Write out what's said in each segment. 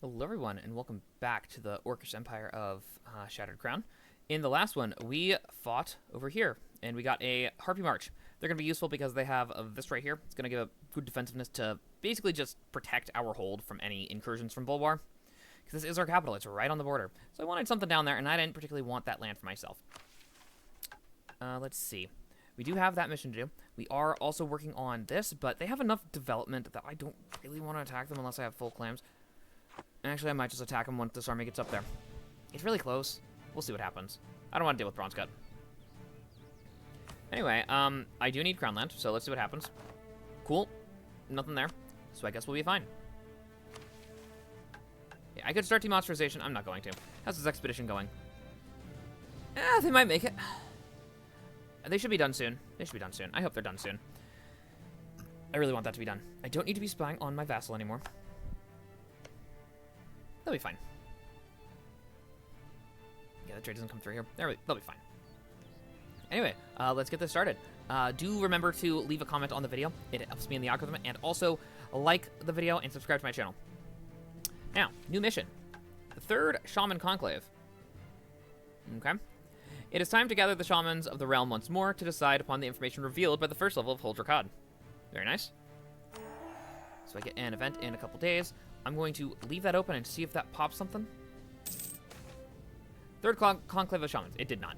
Hello everyone, and welcome back to the Orcish Empire of Shattered Crown. In the last one, we fought over here, and we got a Harpy March. They're going to be useful because they have this right here. It's going to give a good defensiveness to basically just protect our hold from any incursions from Bulwar. Because this is our capital, it's right on the border. So I wanted something down there, and I didn't particularly want that land for myself. Let's see. We do have that mission to do. We are also working on this, but they have enough development that I don't really want to attack them unless I have full claims. Actually, I might just attack him once this army gets up there. It's really close. We'll see what happens. I don't want to deal with Bronze Cut. Anyway, I do need Crown Land, so let's see what happens. Cool. Nothing there. So I guess we'll be fine. Yeah, I could start demonstration. I'm not going to. How's this expedition going? They might make it. They should be done soon. They should be done soon. I hope they're done soon. I really want that to be done. I don't need to be spying on my vassal anymore. They'll be fine. Yeah, the trade doesn't come through here. They'll be fine. Anyway, let's get this started. Do remember to leave a comment on the video. It helps me in the algorithm. And also, like the video and subscribe to my channel. Now, new mission. The third Shaman Conclave. Okay. It is time to gather the shamans of the realm once more to decide upon the information revealed by the first level of Hul-Jorkad. Very nice. So I get an event in a couple days. I'm going to leave that open and see if that pops something. Third Conclave of Shamans. It did not.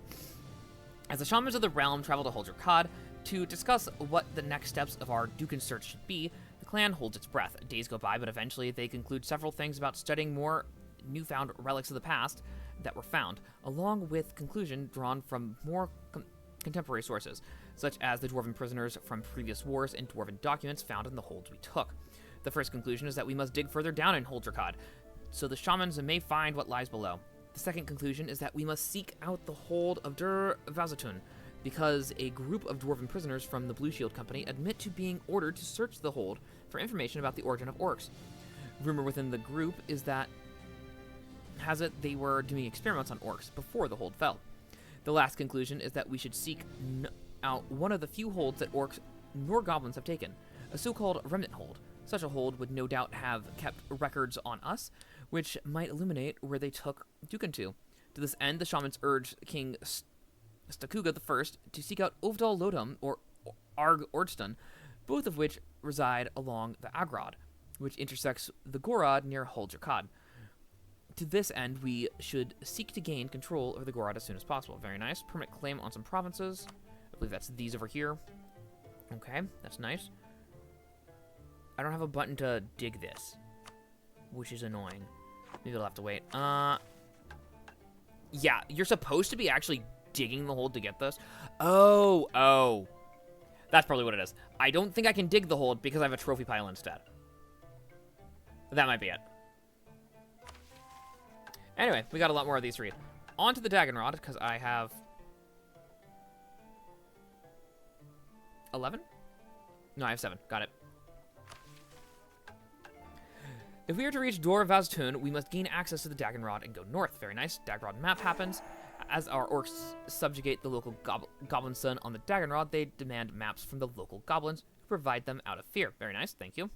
As the shamans of the realm travel to Hul-Jorkad to discuss what the next steps of our Dukan search should be, the clan holds its breath. Days go by, but eventually they conclude several things about studying more newfound relics of the past that were found, along with conclusion drawn from more contemporary sources, such as the Dwarven prisoners from previous wars and Dwarven documents found in the holds we took. The first conclusion is that we must dig further down in Hul-Jorkad, so the shamans may find what lies below. The second conclusion is that we must seek out the hold of Vazatun, because a group of Dwarven prisoners from the Blue Shield Company admit to being ordered to search the hold for information about the origin of orcs. Rumor within the group is that has it they were doing experiments on orcs before the hold fell. The last conclusion is that we should seek out one of the few holds that orcs nor goblins have taken, a so-called remnant hold. Such a hold would no doubt have kept records on us, which might illuminate where they took Dukan to. To this end, the shamans urged King Stakuga I to seek out Ovdal Lodum or Arg Ordston, both of which reside along the Agrod, which intersects the Gorod near Hul-Jorkad. To this end, we should seek to gain control over the Gorod as soon as possible. Very nice. Permanent claim on some provinces. I believe that's these over here. Okay, that's nice. I don't have a button to dig this, which is annoying. Maybe I'll have to wait. Yeah, you're supposed to be actually digging the hold to get this. Oh. That's probably what it is. I don't think I can dig the hold because I have a trophy pile instead. That might be it. Anyway, we got a lot more of these to read. On to the Dagonrod, because I have 11? No, I have 7. Got it. If we are to reach Dor Vaztun, we must gain access to the Dagonrod and go north. Very nice. Dagonrod map happens. As our orcs subjugate the local goblin son on the Dagonrod, they demand maps from the local goblins who provide them out of fear. Very nice. Thank you.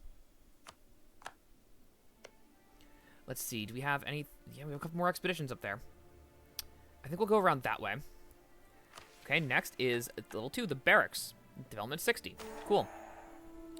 Let's see. Do we have any? Yeah, we have a couple more expeditions up there. I think we'll go around that way. Okay, next is level 2, the barracks. Development 60. Cool.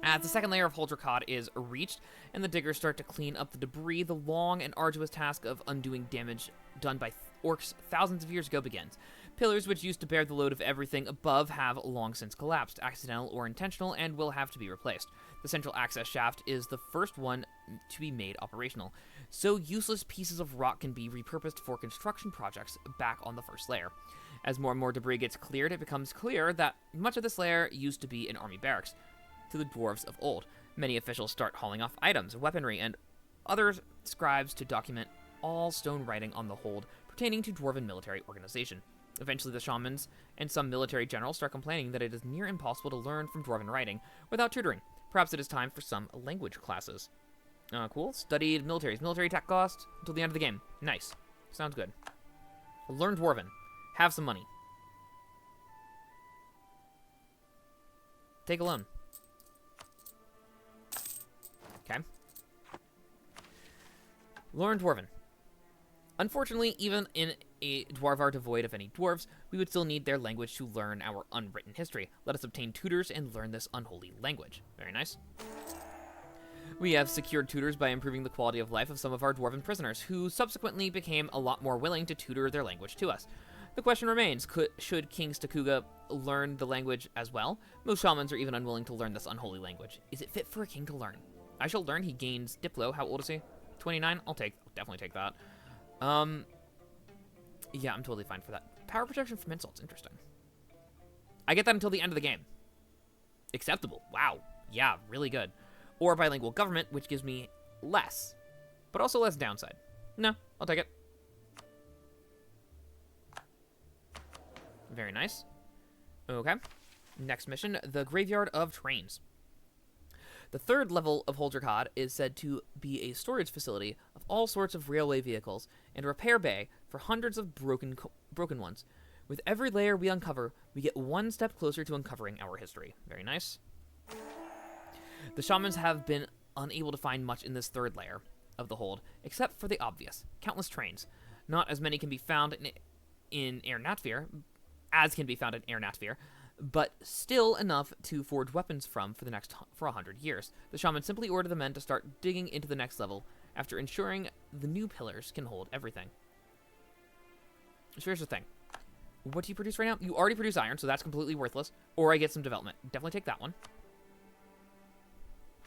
As the second layer of Hul-Jorkad is reached and the diggers start to clean up the debris, the long and arduous task of undoing damage done by orcs thousands of years ago begins. Pillars which used to bear the load of everything above have long since collapsed, accidental or intentional, and will have to be replaced. The central access shaft is the first one to be made operational, so useless pieces of rock can be repurposed for construction projects back on the first layer. As more and more debris gets cleared, it becomes clear that much of this layer used to be an army barracks to the dwarves of old. Many officials start hauling off items, weaponry, and other scribes to document all stone writing on the hold pertaining to dwarven military organization. Eventually, the shamans and some military generals start complaining that it is near impossible to learn from dwarven writing without tutoring. Perhaps it is time for some language classes. Cool. Studied militaries. Military tech cost until the end of the game. Nice. Sounds good. Learn dwarven. Have some money. Take a loan. Lauren Dwarven. Unfortunately, even in a Dwarvar devoid of any dwarves, we would still need their language to learn our unwritten history. Let us obtain tutors and learn this unholy language. Very nice. We have secured tutors by improving the quality of life of some of our Dwarven prisoners, who subsequently became a lot more willing to tutor their language to us. The question remains, should King Stakuga learn the language as well? Most shamans are even unwilling to learn this unholy language. Is it fit for a king to learn? I shall learn. He gains Diplo. How old is he? 29? I'll definitely take that. Yeah, I'm totally fine for that. Power protection from insults. Interesting. I get that until the end of the game. Acceptable. Wow. Yeah, really good. Or bilingual government, which gives me less, but also less downside. No, I'll take it. Very nice. Okay. Next mission, the Graveyard of Trains. The third level of Hul-Jorkad is said to be a storage facility of all sorts of railway vehicles and a repair bay for hundreds of broken ones. With every layer we uncover, we get one step closer to uncovering our history. Very nice. The shamans have been unable to find much in this third layer of the hold, except for the obvious, countless trains. Not as many can be found in Amldihr, as can be found in Amldihr, but still enough to forge weapons for 100 years. The shaman simply ordered the men to start digging into the next level after ensuring the new pillars can hold everything. So here's the thing. What do you produce right now? You already produce iron, so that's completely worthless. Or I get some development. Definitely take that one.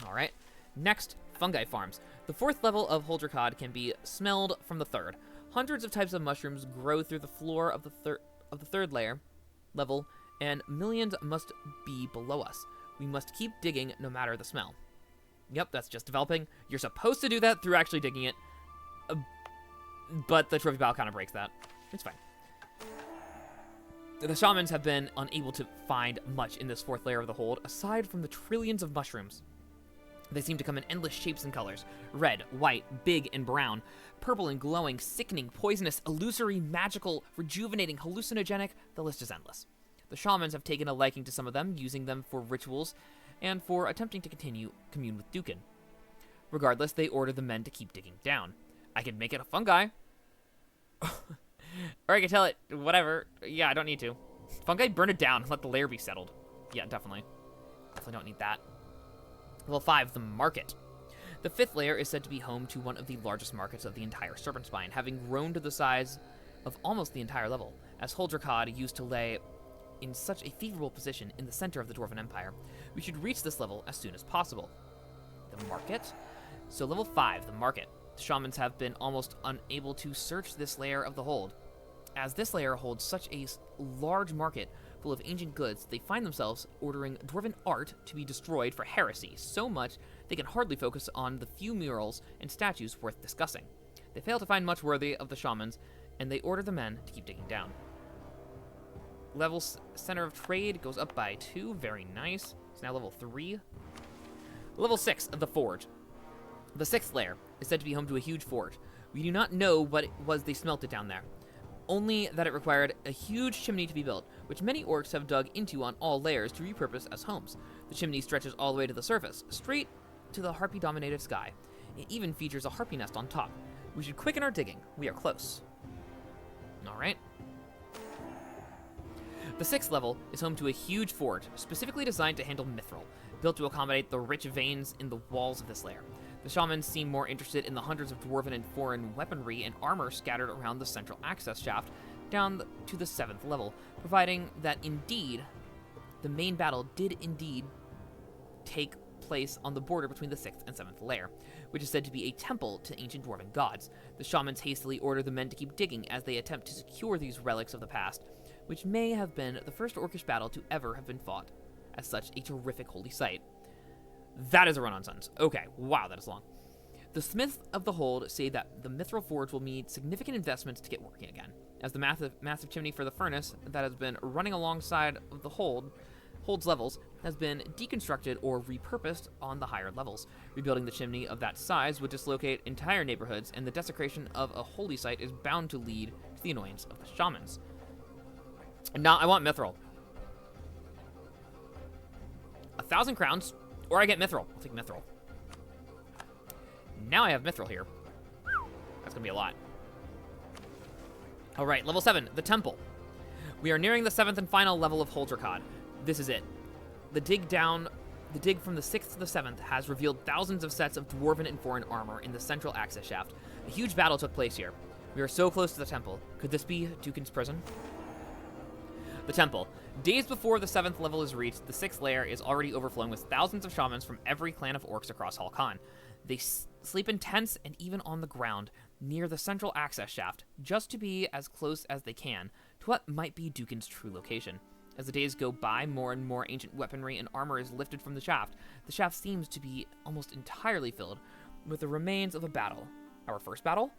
Alright. Next, fungi farms. The fourth level of Hul-Jorkad can be smelled from the third. Hundreds of types of mushrooms grow through the floor of the third level, and millions must be below us. We must keep digging no matter the smell. Yep, that's just developing. You're supposed to do that through actually digging it, but the trophy battle kind of breaks that. It's fine. The shamans have been unable to find much in this fourth layer of the hold, aside from the trillions of mushrooms. They seem to come in endless shapes and colors. Red, white, big, and brown. Purple and glowing, sickening, poisonous, illusory, magical, rejuvenating, hallucinogenic. The list is endless. The shamans have taken a liking to some of them, using them for rituals and for attempting to commune with Dukan. Regardless, they order the men to keep digging down. I can make it a fungi. Or I can tell it, whatever. Yeah, I don't need to. Fungi, burn it down. Let the layer be settled. Yeah, definitely. Definitely don't need that. Level 5, the market. The fifth layer is said to be home to one of the largest markets of the entire Serpent Spine, having grown to the size of almost the entire level, as Hul-Jorkad used to lay in such a favorable position in the center of the Dwarven Empire. We should reach this level as soon as possible. The market? So level 5, the market. The shamans have been almost unable to search this layer of the hold. As this layer holds such a large market full of ancient goods, they find themselves ordering Dwarven art to be destroyed for heresy, so much they can hardly focus on the few murals and statues worth discussing. They fail to find much worthy of the shamans, and they order the men to keep digging down. Level Center of Trade goes up by 2, very nice. It's now level 3. Level 6 of the Forge. The sixth layer is said to be home to a huge forge. We do not know what it was they smelted down there, only that it required a huge chimney to be built, which many orcs have dug into on all layers to repurpose as homes. The chimney stretches all the way to the surface, straight to the harpy-dominated sky. It even features a harpy nest on top. We should quicken our digging. We are close. Alright. The sixth level is home to a huge forge, specifically designed to handle mithril, built to accommodate the rich veins in the walls of this layer. The shamans seem more interested in the hundreds of dwarven and foreign weaponry and armor scattered around the central access shaft down to the 7th level, providing that indeed the main battle did indeed take place on the border between the 6th and 7th layer, which is said to be a temple to ancient dwarven gods. The shamans hastily order the men to keep digging as they attempt to secure these relics of the past, which may have been the first orcish battle to ever have been fought as such a terrific holy site. That is a run-on sentence. Okay, wow, that is long. The smiths of the hold say that the mithril forge will need significant investments to get working again, as the massive chimney for the furnace that has been running alongside of the hold's levels has been deconstructed or repurposed on the higher levels. Rebuilding the chimney of that size would dislocate entire neighborhoods, and the desecration of a holy site is bound to lead to the annoyance of the shamans. Now, I want mithril. 1,000 crowns, or I get mithril. I'll take mithril. Now I have mithril here. That's going to be a lot. All right, level 7, the Temple. We are nearing the 7th and final level of Hul-Jorkad. This is it. The dig from the 6th to the 7th has revealed thousands of sets of dwarven and foreign armor in the central access shaft. A huge battle took place here. We are so close to the temple. Could this be Dukan's prison? The temple. Days before the 7th level is reached, the 6th layer is already overflowing with thousands of shamans from every clan of orcs across Hul-Jorkad. They sleep in tents and even on the ground near the central access shaft, just to be as close as they can to what might be Dukan's true location. As the days go by, more and more ancient weaponry and armor is lifted from the shaft. The shaft seems to be almost entirely filled with the remains of a battle. Our first battle?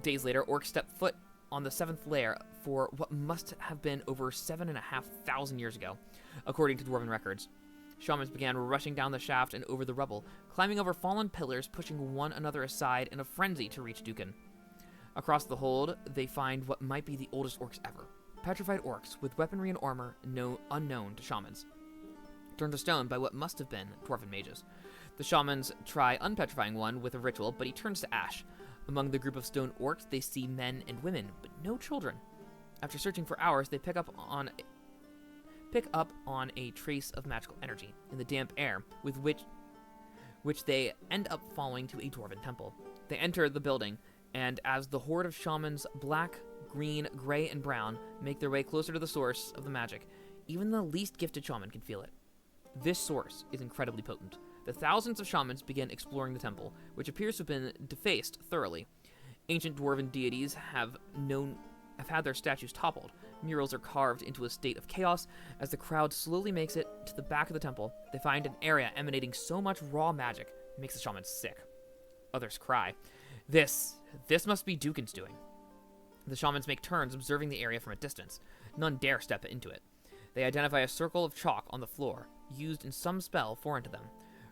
Days later, orcs step foot on the 7th layer for what must have been over 7,500 years ago, according to Dwarven records. Shamans began rushing down the shaft and over the rubble, climbing over fallen pillars, pushing one another aside in a frenzy to reach Dukan. Across the hold, they find what might be the oldest orcs ever. Petrified orcs with weaponry and armor unknown to shamans, turned to stone by what must have been dwarven mages. The shamans try unpetrifying one with a ritual, but he turns to ash. Among the group of stone orcs, they see men and women, but no children. After searching for hours, they pick up on a trace of magical energy in the damp air, with which they end up following to a dwarven temple. They enter the building, and as the horde of shamans, black, green, gray, and brown, make their way closer to the source of the magic, even the least gifted shaman can feel it. This source is incredibly potent. The thousands of shamans begin exploring the temple, which appears to have been defaced thoroughly. Ancient dwarven deities have had their statues toppled. Murals are carved into a state of chaos. As the crowd slowly makes it to the back of the temple, they find an area emanating so much raw magic it makes the shamans sick. Others cry. This must be Dukan's doing. The shamans make turns observing the area from a distance. None dare step into it. They identify a circle of chalk on the floor, used in some spell foreign to them,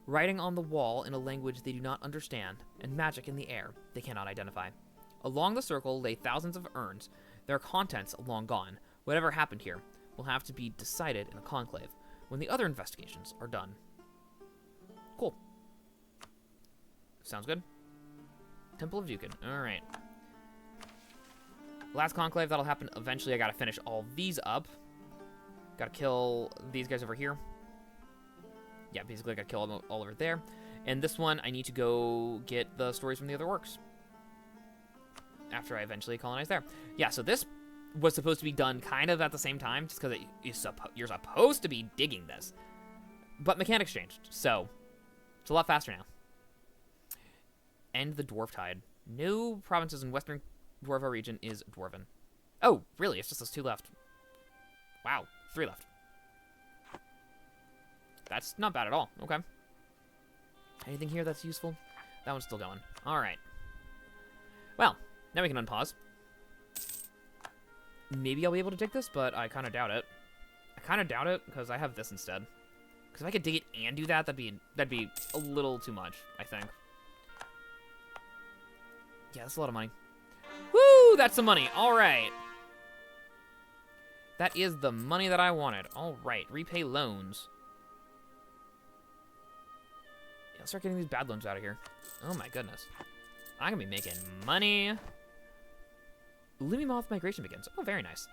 writing on the wall in a language they do not understand, and magic in the air they cannot identify. Along the circle lay thousands of urns, their contents long gone. Whatever happened here will have to be decided in a conclave when the other investigations are done. Cool. Sounds good. Temple of Dukan. Alright. Last conclave, that'll happen eventually. I gotta finish all these up. Gotta kill these guys over here. Yeah, basically I gotta kill them all over there. And this one, I need to go get the stories from the other orcs after I eventually colonize there. Yeah, so this was supposed to be done kind of at the same time, just because you're supposed to be digging this. But mechanics changed, so it's a lot faster now. End the Dwarf Tide. No provinces in Western Dwarva region is Dwarven. Oh, really? It's just those 2 left. Wow, 3 left. That's not bad at all. Okay. Anything here that's useful? That one's still going. All right. Well, now we can unpause. Maybe I'll be able to dig this, but I kind of doubt it. I kind of doubt it because I have this instead. Because if I could dig it and do that, that'd be a little too much, I think. Yeah, that's a lot of money. Woo! That's some money. All right. That is the money that I wanted. All right. Repay loans. Yeah, let's start getting these bad loans out of here. Oh my goodness. I'm going to be making money. Lumimoth migration begins. Oh, very nice.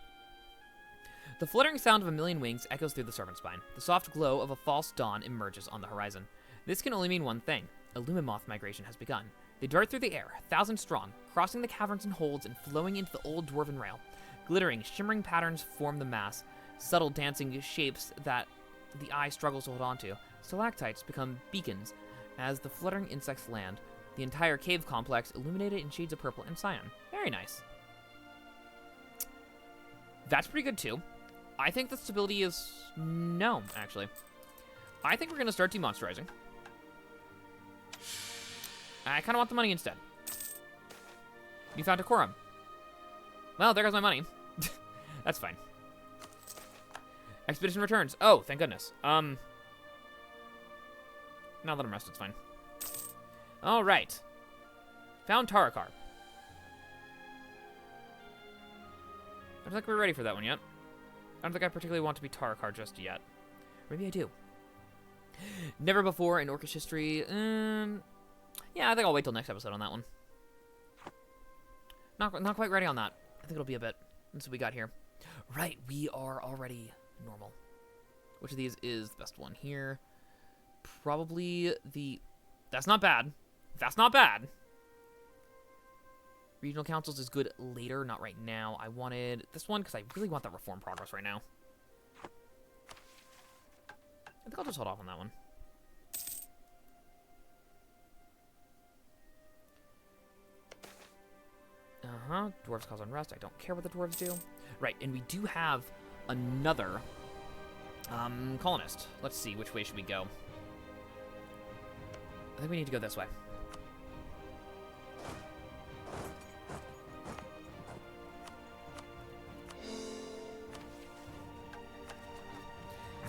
The fluttering sound of a million wings echoes through the servant spine. The soft glow of a false dawn emerges on the horizon. This can only mean one thing. A Lumimoth migration has begun. They dart through the air, 1,000 strong, crossing the caverns and holds and flowing into the old dwarven rail. Glittering, shimmering patterns form the mass, subtle dancing shapes that the eye struggles to hold onto. Stalactites become beacons as the fluttering insects land. The entire cave complex illuminated in shades of purple and cyan. Very nice. That's pretty good too. I think the stability is... No, actually. I think we're going to start demonsterizing. I kind of want the money instead. You found decorum. Well, there goes my money. That's fine. Expedition returns. Oh, thank goodness. Now let him rest, it's fine. All right. Found Tarakar. I don't think we're ready for that one yet. I don't think I particularly want to be Tarakar just yet. Maybe I do. Never before in Orcish history. Yeah, I think I'll wait till next episode on that one. Not quite ready on that. I think it'll be a bit. That's what we got here. Right, we are already normal. Which of these is the best one here? Probably the... That's not bad. That's not bad. Regional councils is good later, not right now. I wanted this one because I really want that reform progress right now. I think I'll just hold off on that one. Dwarves cause unrest. I don't care what the dwarves do. Right, and we do have another colonist. Let's see, which way should we go? I think we need to go this way.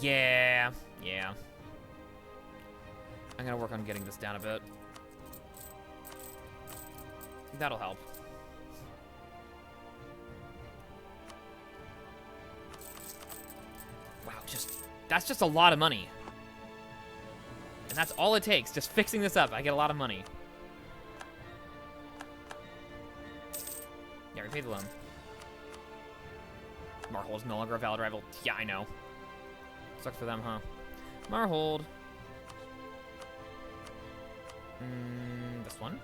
Yeah. I'm gonna work on getting this down a bit. That'll help. Wow, that's just a lot of money. And that's all it takes, just fixing this up. I get a lot of money. Yeah, we paid the loan. Marhold's no longer a valid rival. Yeah, I know. Sucks for them, huh? Marhold. This one.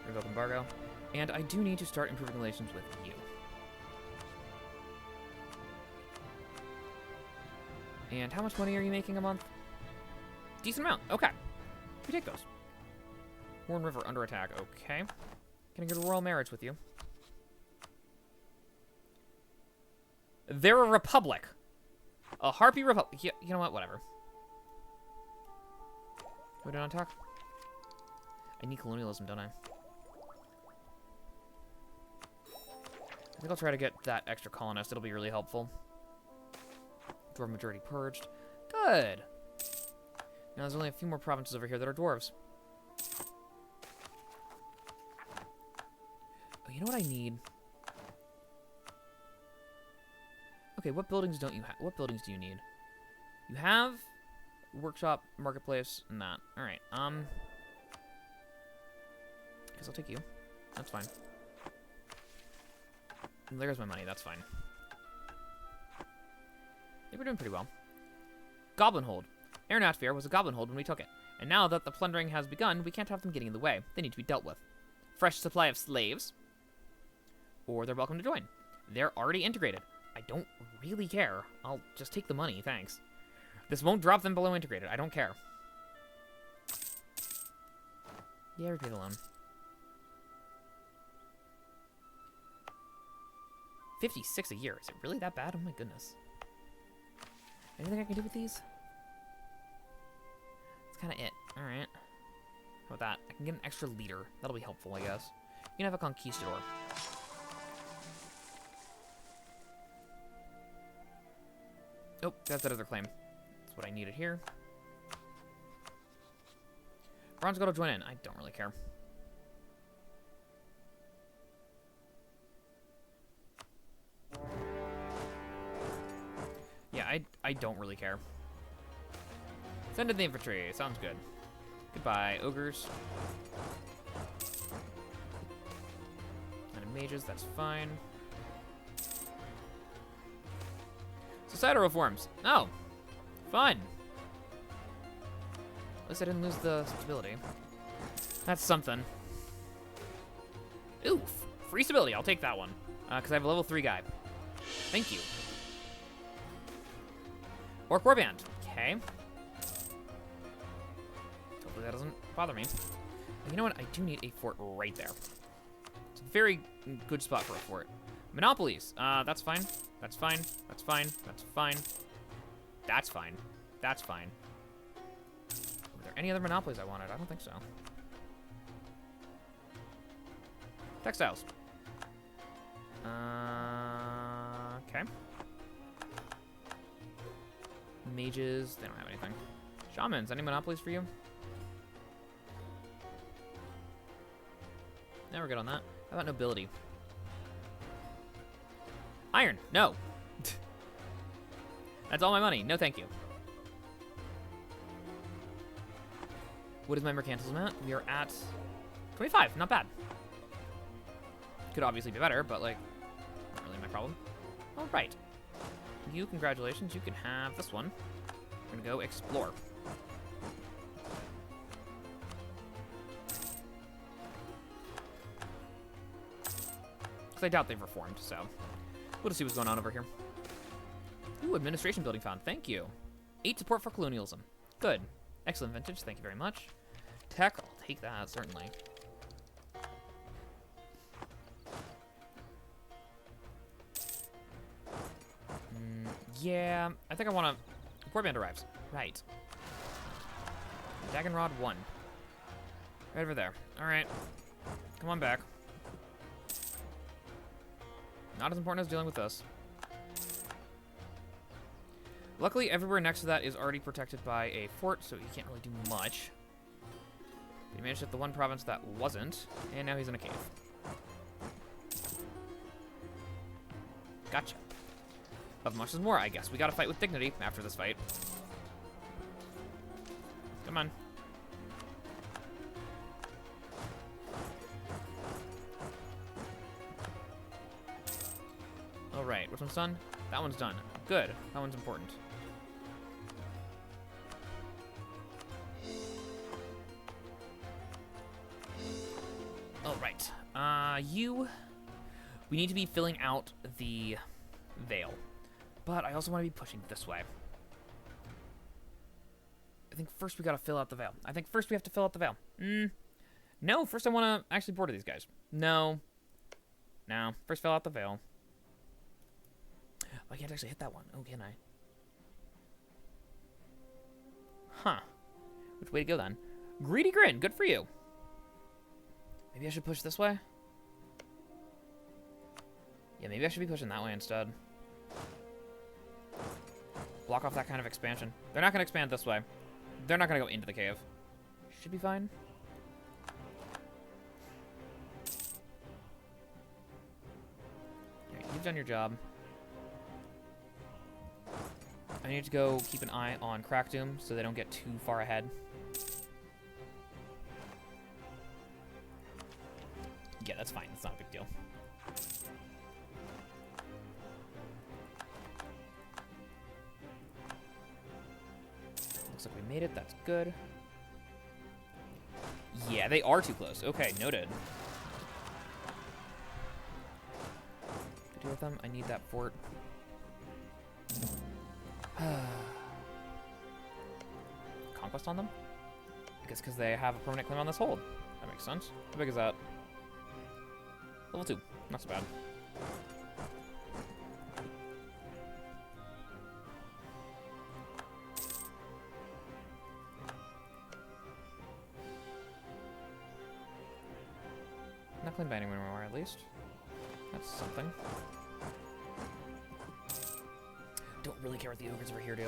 Revoke embargo. And I do need to start improving relations with you. And how much money are you making a month? Decent amount. Okay. We take those. Horn River under attack. Okay. Can I get a royal marriage with you? They're a republic. A Harpy Republic. Yeah, you know what? Whatever. We don't talk. I need colonialism, don't I? I think I'll try to get that extra colonist. It'll be really helpful. Dwarf majority purged. Good. Now there's only a few more provinces over here that are dwarves. Oh, you know what I need? Okay, what buildings don't you have? What buildings do you need? You have workshop, marketplace, and that. All right. Guess I'll take you. That's fine. And there's my money. That's fine. I think we're doing pretty well. Goblin hold. Amldihr was a goblin hold when we took it, and now that the plundering has begun, we can't have them getting in the way. They need to be dealt with. Fresh supply of slaves, or they're welcome to join. They're already integrated. I don't really care. I'll just take the money, thanks. This won't drop them below integrated. I don't care. Yeah, repay the loan. 56 a year. Is it really that bad? Oh my goodness. Anything I can do with these? That's kind of it. All right. How about that? I can get an extra leader. That'll be helpful, I guess. You can have a conquistador. Oh, that's that other claim. That's what I needed here. Bronze Gold will join in. I don't really care. Yeah, I don't really care. Send in the infantry. Sounds good. Goodbye, ogres. And mages, that's fine. Societal reforms. Oh, fun. At least I didn't lose the stability. That's something. Ooh, free stability. I'll take that one. Because I have a level 3 guy. Thank you. Orc Warband. Okay. Hopefully that doesn't bother me. And you know what? I do need a fort right there. It's a very good spot for a fort. Monopolies. That's fine. That's fine. That's fine. That's fine. That's fine. That's fine. Were there any other monopolies I wanted? I don't think so. Textiles. Okay. Mages. They don't have anything. Shamans. Any monopolies for you? Now we're good on that. How about nobility? Iron. No. That's all my money. No, thank you. What is my mercantilism at? We are at 25. Not bad. Could obviously be better, but, like, not really my problem. All right. You, congratulations. You can have this one. We're going to go explore. Because I doubt they've reformed, so we'll just see what's going on over here. Ooh, administration building found. Thank you. 8 support for colonialism. Good. Excellent vintage. Thank you very much. Tech, I'll take that, certainly. Yeah, I think I want to... Warband arrives. Right. Dagonrod 1. Right over there. Alright. Come on back. Not as important as dealing with this. Luckily, everywhere next to that is already protected by a fort, so he can't really do much. He managed to hit the one province that wasn't, and now he's in a cave. Gotcha. Of much is more, I guess. We gotta fight with dignity after this fight. Come on. Alright, which one's done? That one's done. Good. That one's important. Alright. We need to be filling out the veil. But I also want to be pushing this way. I think first we gotta fill out the veil. I think first we have to fill out the veil. No, first I want to actually border these guys. No. No, first fill out the veil. Oh, I can't actually hit that one. Oh, can I? Huh. Which way to go then? Greedy Grin, good for you. Maybe I should push this way? Yeah, maybe I should be pushing that way instead. Block off that kind of expansion. They're not going to expand this way. They're not going to go into the cave. Should be fine. Alright, you've done your job. I need to go keep an eye on Crackdoom so they don't get too far ahead. Yeah, that's fine. That's not a big deal. Looks like we made it. That's good. Yeah, they are too close. Okay, noted. To deal with them, I need that fort. Conquest on them? I guess because they have a permanent claim on this hold. That makes sense. How big is that? Level 2. Not so bad. Not claimed by anyone anymore, at least. That's something. Don't really care what the ogres over here do.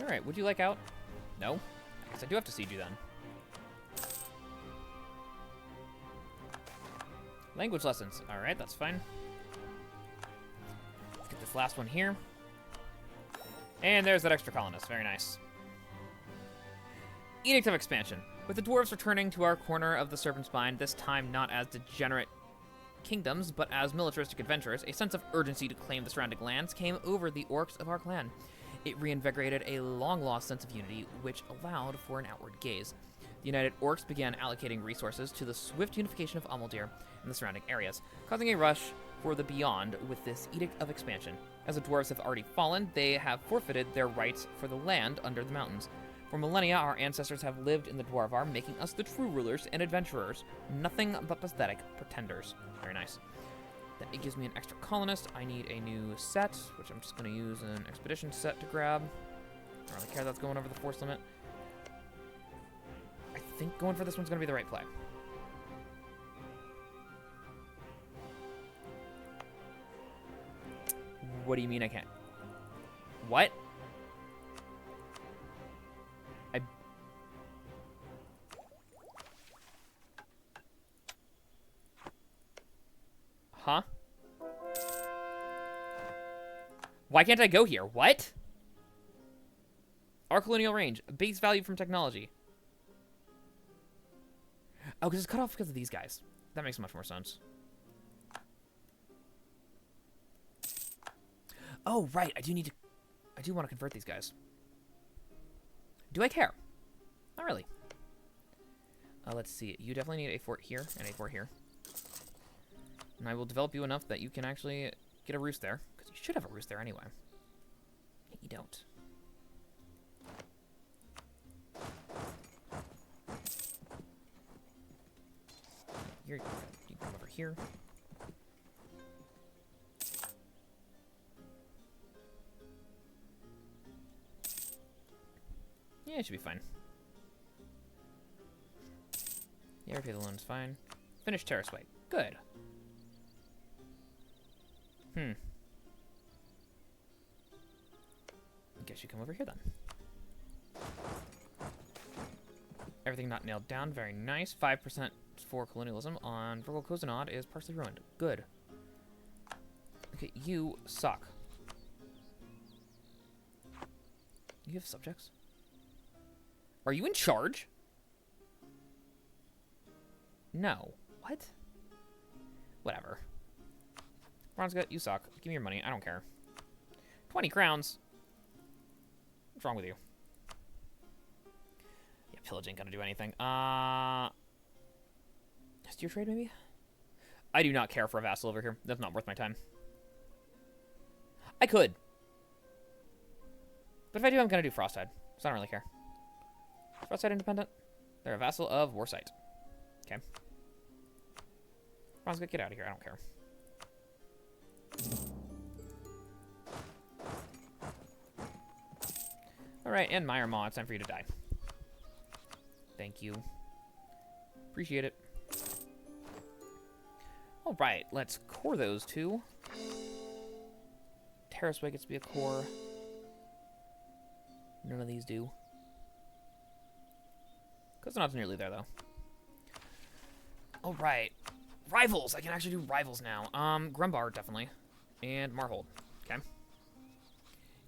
Alright, would you like out? No? I guess I do have to siege you then. Language lessons. Alright, that's fine. Let's get this last one here. And there's that extra colonist. Very nice. Edict of Expansion. With the dwarves returning to our corner of the Serpent's Spine, this time not as degenerate kingdoms, but as militaristic adventurers, a sense of urgency to claim the surrounding lands came over the orcs of our clan. It reinvigorated a long-lost sense of unity, which allowed for an outward gaze. The United Orcs began allocating resources to the swift unification of Amldihr and the surrounding areas, causing a rush for the beyond with this Edict of Expansion. As the dwarves have already fallen, they have forfeited their rights for the land under the mountains. For millennia, our ancestors have lived in the Dwarvar, making us the true rulers and adventurers, nothing but pathetic pretenders. Very nice. Then it gives me an extra colonist. I need a new set, which I'm just going to use an expedition set to grab. I don't really care that's going over the force limit. I think going for this one's going to be the right play. What do you mean I can't? What? Huh? Why can't I go here? What? Our colonial range. Base value from technology. Oh, because it's cut off because of these guys. That makes much more sense. Oh, right. I do want to convert these guys. Do I care? Not really. Let's see. You definitely need a fort here and a fort here. And I will develop you enough that you can actually get a roost there. Because you should have a roost there anyway. You don't. You come over here. Yeah, it should be fine. Yeah, repay the loan is fine. Finish terrace way. Good. I guess you come over here then. Everything not nailed down. Very nice. 5% for colonialism on Virgil Kozanod is partially ruined. Good. Okay, you suck. You have subjects? Are you in charge? No. What? Whatever. Bronzegut, you suck. Give me your money. I don't care. 20 crowns. What's wrong with you? Yeah, pillage ain't gonna do anything. Steer trade, maybe? I do not care for a vassal over here. That's not worth my time. I could. But if I do, I'm gonna do Frosttide. So I don't really care. Frosttide independent. They're a vassal of Warsight. Okay. Bronzegut, get out of here. I don't care. Alright, and Meyer Maw, it's time for you to die. Thank you. Appreciate it. Alright, let's core those two. Terraceway gets to be a core. None of these do. Kozanod's nearly there, though. Alright. Rivals! I can actually do rivals now. Grumbar, definitely. And Marhold. Okay.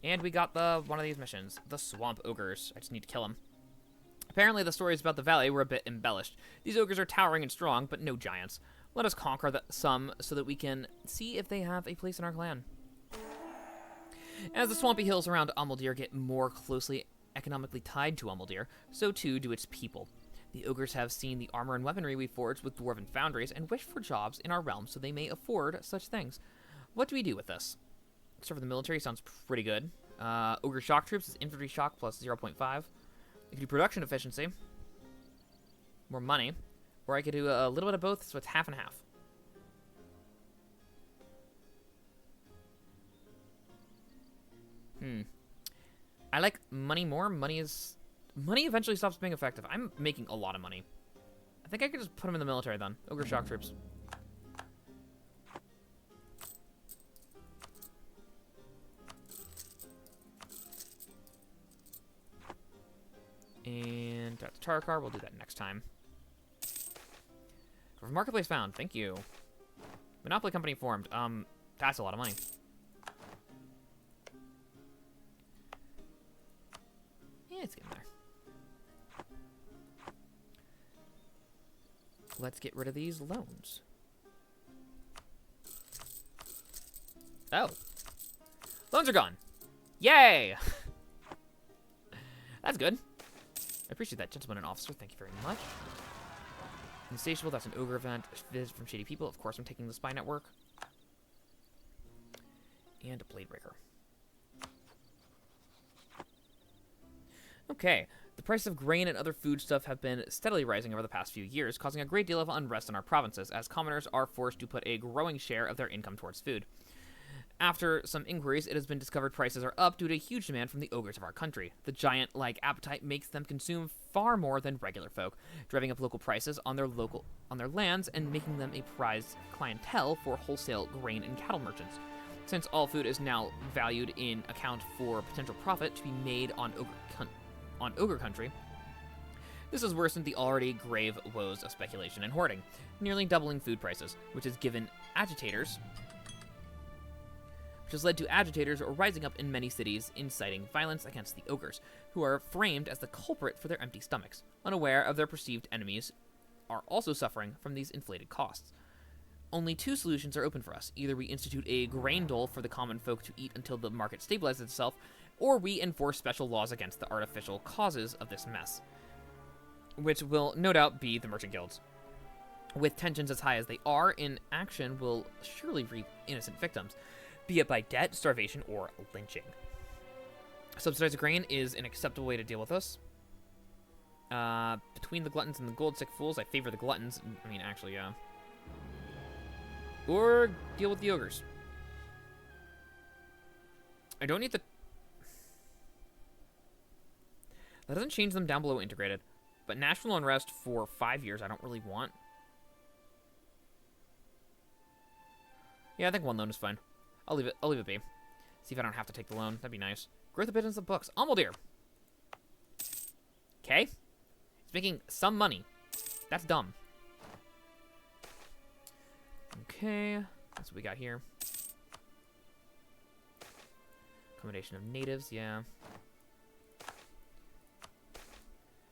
And we got one of these missions. The Swamp Ogres. I just need to kill them. Apparently the stories about the valley were a bit embellished. These ogres are towering and strong, but no giants. Let us conquer some so that we can see if they have a place in our clan. As the swampy hills around Amldihr get more closely economically tied to Amldihr, so too do its people. The ogres have seen the armor and weaponry we forged with dwarven foundries and wish for jobs in our realm so they may afford such things. What do we do with this? Serve the military sounds pretty good. Ogre shock troops is infantry shock plus 0.5. I could do production efficiency. More money. Or I could do a little bit of both, so it's half and half. I like money more. Money eventually stops being effective. I'm making a lot of money. I think I could just put them in the military then. Ogre shock troops. And that's Tarkar. We'll do that next time. Marketplace found. Thank you. Monopoly company formed. That's a lot of money. Yeah, it's getting there. Let's get rid of these loans. Oh. Loans are gone. Yay! That's good. I appreciate that, gentleman and officer. Thank you very much. Insatiable, that's an ogre event. Visit from shady people. Of course, I'm taking the spy network. And a blade breaker. Okay. The price of grain and other foodstuff have been steadily rising over the past few years, causing a great deal of unrest in our provinces, as commoners are forced to put a growing share of their income towards food. After some inquiries, it has been discovered prices are up due to a huge demand from the ogres of our country. The giant-like appetite makes them consume far more than regular folk, driving up local prices on their lands and making them a prized clientele for wholesale grain and cattle merchants. Since all food is now valued in account for potential profit to be made on ogre country, this has worsened the already grave woes of speculation and hoarding, nearly doubling food prices, which has given agitators which has led to agitators rising up in many cities, inciting violence against the ogres, who are framed as the culprit for their empty stomachs, unaware of their perceived enemies are also suffering from these inflated costs. Only two solutions are open for us. Either we institute a grain dole for the common folk to eat until the market stabilizes itself, or we enforce special laws against the artificial causes of this mess, which will no doubt be the merchant guilds. With tensions as high as they are, inaction will surely reap innocent victims, be it by debt, starvation, or lynching. Subsidized grain is an acceptable way to deal with this. Between the gluttons and the gold-sick fools, I favor the gluttons. I mean, actually, yeah. Or deal with the ogres. I don't need the... That doesn't change them down below integrated. But national unrest for 5 years I don't really want. Yeah, I think one loan is fine. I'll leave it be. See if I don't have to take the loan. That'd be nice. Growth of business of books. Amldihr. Okay. He's making some money. That's dumb. Okay. That's what we got here. Accommodation of natives, yeah.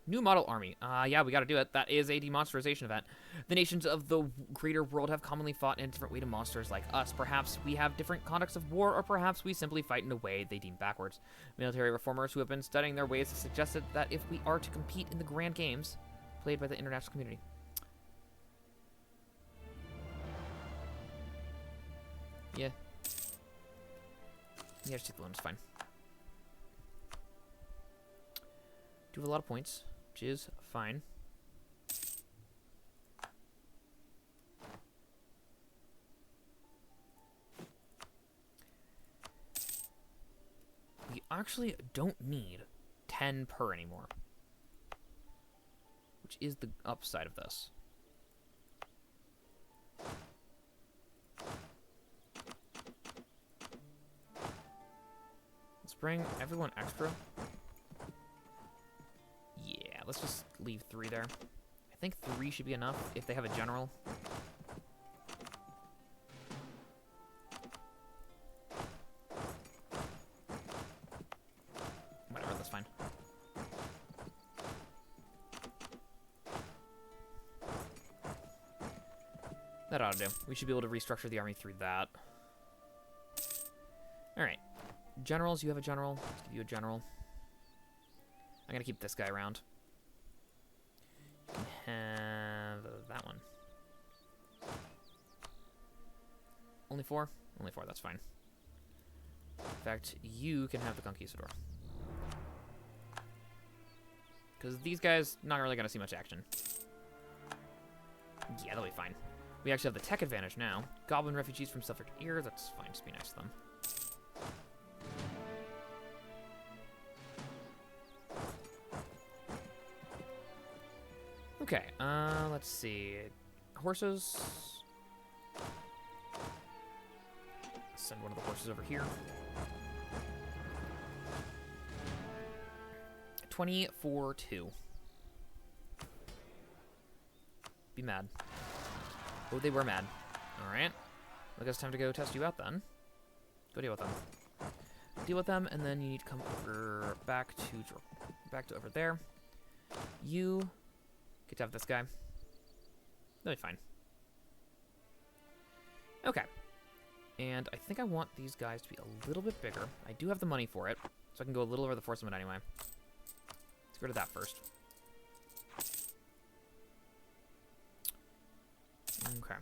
New model army. Yeah, we gotta do it. That is a demonsterization event. The nations of the greater world have commonly fought in a different way to monsters like us. Perhaps we have different conducts of war, or perhaps we simply fight in a way they deem backwards. Military reformers who have been studying their ways have suggested that if we are to compete in the grand games played by the international community. Yeah. Yeah, just take the loan, it's fine. Do have a lot of points, which is fine. We actually don't need 10 per anymore, which is the upside of this. Let's bring everyone extra. Yeah, let's just leave 3 there. I think 3 should be enough if they have a general. Whatever, that's fine. That ought to do. We should be able to restructure the army through that. Alright. Generals, you have a general. Let's give you a general. I'm gonna keep this guy around. You can have that one. Only 4? Only 4, that's fine. In fact, you can have the Conquistador. Because these guys, not really gonna see much action. Yeah, they'll be fine. We actually have the tech advantage now. Goblin refugees from Amldihr, that's fine, just be nice to them. Okay, let's see. Horses. Send one of the horses over here. 24-2. Be mad. Oh, they were mad. Alright. I guess it's time to go test you out then. Go deal with them. Deal with them, and then you need to come over back to over there. You get to have this guy. They'll be fine. Okay. And I think I want these guys to be a little bit bigger. I do have the money for it, so I can go a little over the force limit anyway. Let's go to that first. Okay.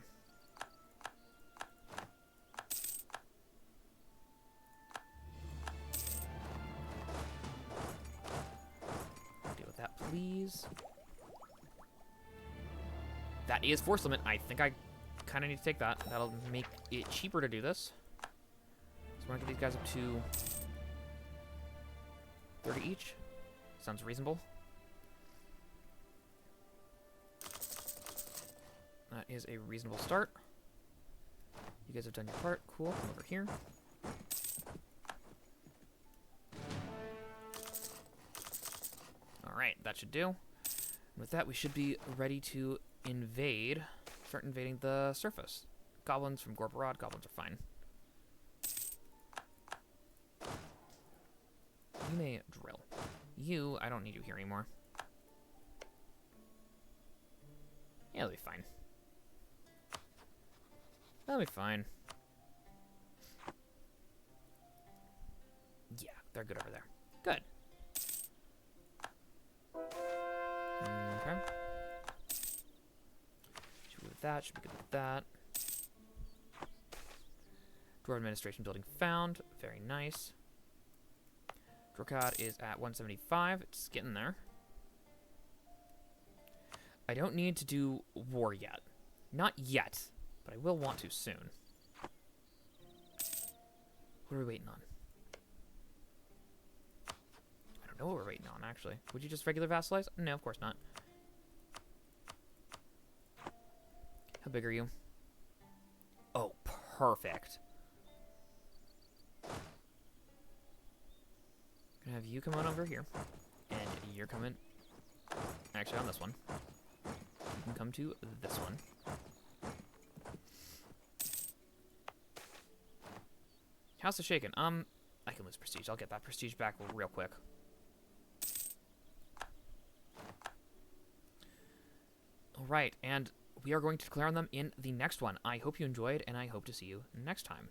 Deal with that, please. That is force limit. I think I kind of need to take that. That'll make it cheaper to do this. So we're going to get these guys up to 30 each. Sounds reasonable. That is a reasonable start. You guys have done your part. Cool. Come over here. Alright, that should do. With that, we should be ready to invade. Start invading the surface. Goblins from Gorborod. Goblins are fine. a drill. You, I don't need you here anymore. Yeah, that'll be fine. That'll be fine. Yeah, they're good over there. Good. Okay. Should be good with that. Should be good with that. Dwarven Administration building found. Very nice. Hul-Jorkad is at 175. It's getting there. I don't need to do war yet. Not yet, but I will want to soon. What are we waiting on? I don't know what we're waiting on, actually. Would you just regular vassalize? No, of course not. How big are you? Oh, perfect. Gonna have you come on over here. And you're coming... Actually, on this one. You can come to this one. How's it shaking? I can lose prestige. I'll get that prestige back real quick. Alright, and we are going to declare on them in the next one. I hope you enjoyed, and I hope to see you next time.